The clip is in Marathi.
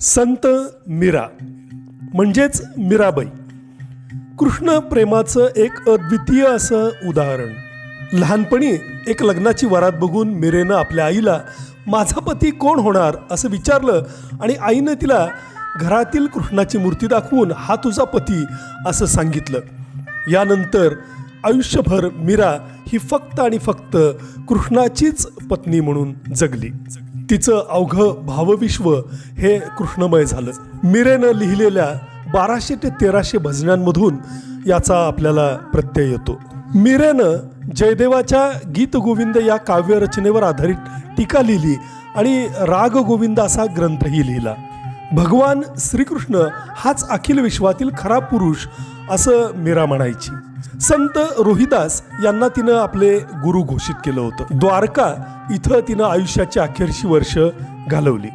संत मीरा म्हणजेच मीराबाई, कृष्ण प्रेमाचं एक अद्वितीय असं उदाहरण. लहानपणी एक लग्नाची वरात बघून मीरेनं आपल्या आईला माझा पती कोण होणार असं विचारलं आणि आईनं तिला घरातील कृष्णाची मूर्ती दाखवून हा तुझा पती असं सांगितलं. यानंतर आयुष्यभर मीरा ही फक्त आणि फक्त कृष्णाचीच पत्नी म्हणून जगली. तिचं अवघं भावविश्व हे कृष्णमय झालं. मीरेनं लिहिलेल्या 1200 ते 1300 भजनांमधून याचा आपल्याला प्रत्यय येतो. मीरेनं जयदेवाच्या गीत गोविंद या काव्यरचनेवर आधारित टीका लिहिली आणि राग गोविंद असा ग्रंथही लिहिला. भगवान श्रीकृष्ण हाच अखिल विश्वातील खरा पुरुष असं मीरा म्हणायची. संत रोहिदास यांना तिनं आपले गुरु घोषित केलं होतं. द्वारका इथं तिनं आयुष्याची अखेरची वर्ष घालवली.